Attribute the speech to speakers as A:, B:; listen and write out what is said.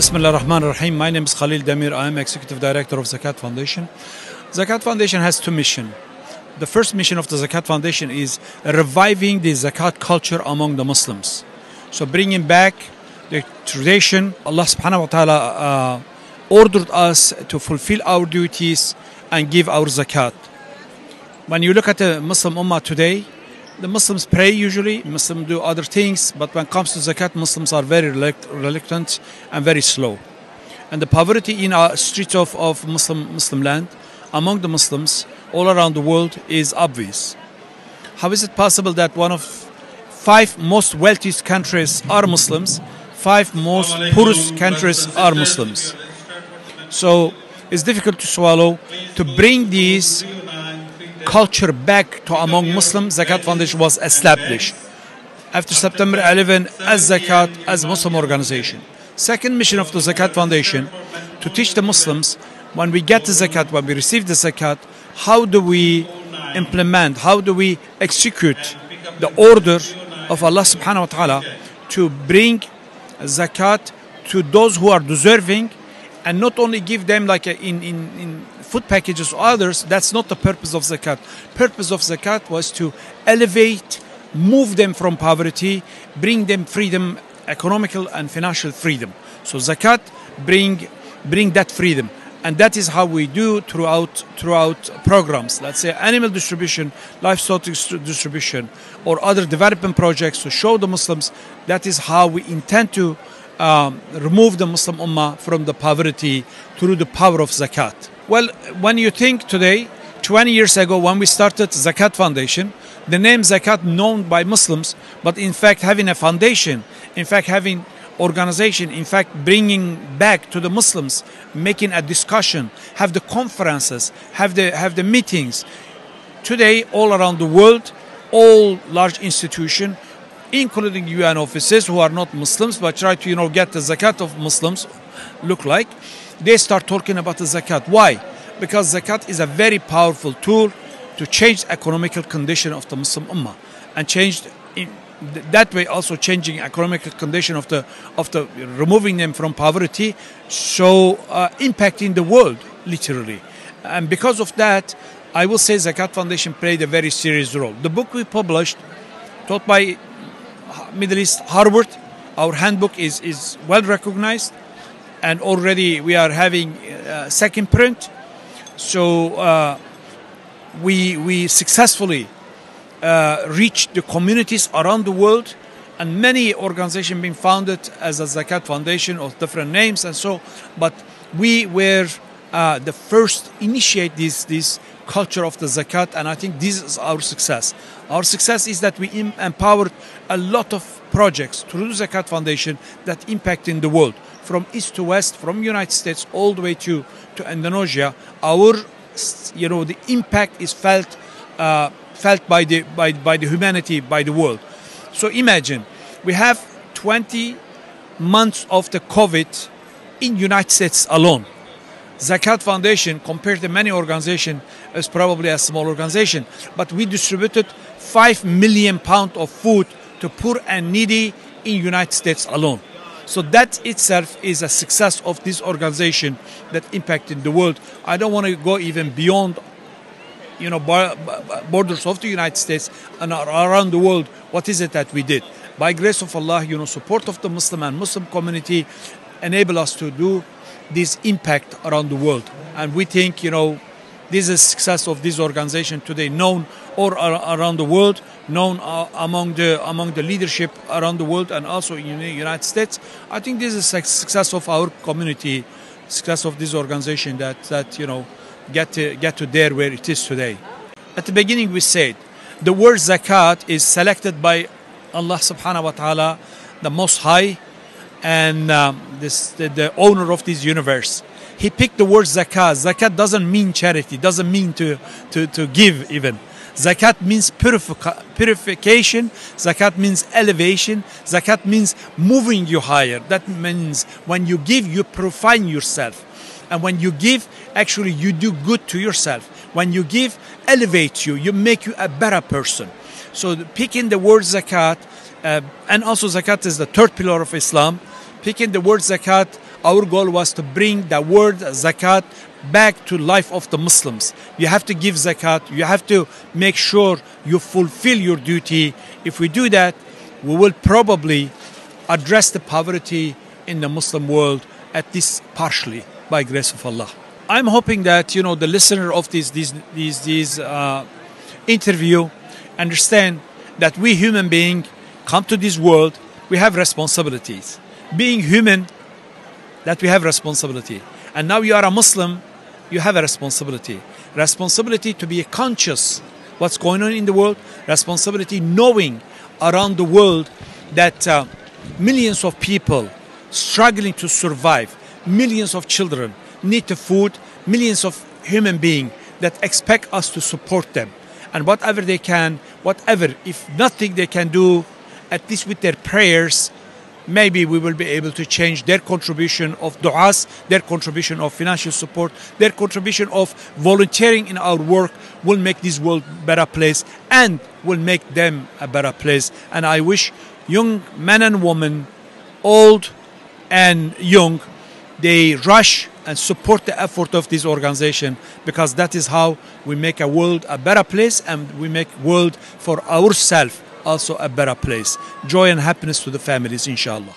A: Bismillah ar-Rahman ar-Rahim. My name is Khalil Demir. I am Executive Director of Zakat Foundation. Zakat Foundation has two missions. The first mission of the Zakat Foundation is reviving the Zakat culture among the Muslims. So bringing back the tradition. Allah subhanahu wa ta'ala ordered us to fulfill our duties and give our Zakat. When you look at the Muslim Ummah today, the Muslims pray usually, Muslims do other things, but when it comes to Zakat, Muslims are very reluctant and very slow. And the poverty in our streets of Muslim land, among the Muslims all around the world, is obvious. How is it possible that one of 5 most wealthiest countries are Muslims, 5 most poorest countries are Muslims? So it's difficult to swallow. To bring these culture back to among Muslims, Zakat Foundation was established after September 11 as Zakat, as a Muslim organization. Second mission of the Zakat Foundation, to teach the Muslims, when we get the Zakat, when we receive the Zakat, how do we implement, how do we execute the order of Allah subhanahu wa ta'ala to bring Zakat to those who are deserving, and not only give them like in food packages or others. That's not the purpose of Zakat. Purpose of Zakat was to elevate, move them from poverty, bring them freedom, economical and financial freedom. So Zakat bring that freedom. And that is how we do throughout programs. Let's say animal distribution, livestock distribution, or other development projects to show the Muslims. That is how we intend to remove the Muslim Ummah from the poverty through the power of Zakat. Well, when you think today, 20 years ago when we started Zakat Foundation, the name Zakat known by Muslims, but in fact having a foundation, in fact having organization, in fact bringing back to the Muslims, making a discussion, have the conferences, have the meetings. Today, all around the world, all large institutions, including UN offices who are not Muslims but try to get the Zakat of Muslims look like, they start talking about the Zakat. Why? Because Zakat is a very powerful tool to change the economical condition of the Muslim Ummah, and change in that way also changing economical condition of the removing them from poverty, so impacting the world literally. And because of that, I will say Zakat Foundation played a very serious role. The book we published, taught by Middle East Harvard, our handbook is well recognized, and already we are having second print. So we successfully reached the communities around the world, and many organizations being founded as a Zakat Foundation of different names and so. But we were the first to initiate this culture of the Zakat, and I think this is our success. Our success is that we empowered a lot of projects through the Zakat Foundation that impact in the world, from east to west, from United States all the way to Indonesia. Our the impact is felt by the humanity, by the world. So imagine we have 20 months of the COVID in United States alone. Zakat Foundation, compared to many organizations, is probably a small organization, but we distributed 5 million pounds of food to poor and needy in United States alone. So that itself is a success of this organization that impacted the world. I don't want to go even beyond borders of the United States and around the world. What is it that we did? By grace of Allah, support of the Muslim and Muslim community enable us to do this impact around the world. And we think, this is success of this organization today, known all around the world, known among the leadership around the world, and also in the United States. I think this is a success of our community, success of this organization that get to there where it is today. At the beginning we said the word Zakat is selected by Allah subhanahu wa ta'ala, the Most High, and the owner of this universe. He picked the word Zakat. Zakat doesn't mean charity, doesn't mean to give even. Zakat means purification. Zakat means elevation. Zakat means moving you higher. That means when you give, you purify yourself. And when you give, actually you do good to yourself. When you give, elevates you, you make you a better person. So picking the word Zakat, and also Zakat is the third pillar of Islam. Picking the word Zakat Our goal was to bring the word zakat back to life of the Muslims. You have to give zakat. You have to make sure you fulfill your duty. If we do that, we will probably address the poverty in the Muslim world, at least partially, by grace of Allah. I'm hoping that the listener of this interview understand that we human beings come to this world. We have responsibilities. Being human, that we have responsibility. And now you are a Muslim, you have a responsibility. Responsibility to be conscious what's going on in the world. Responsibility knowing around the world that millions of people struggling to survive, millions of children need the food, millions of human beings that expect us to support them. And whatever they can, if nothing they can do, at least with their prayers, maybe we will be able to change their contribution of du'as, their contribution of financial support, their contribution of volunteering in our work will make this world a better place and will make them a better place. And I wish young men and women, old and young, they rush and support the effort of this organization, because that is how we make a world a better place, and we make world for ourselves also a better place. Joy and happiness to the families, inshallah.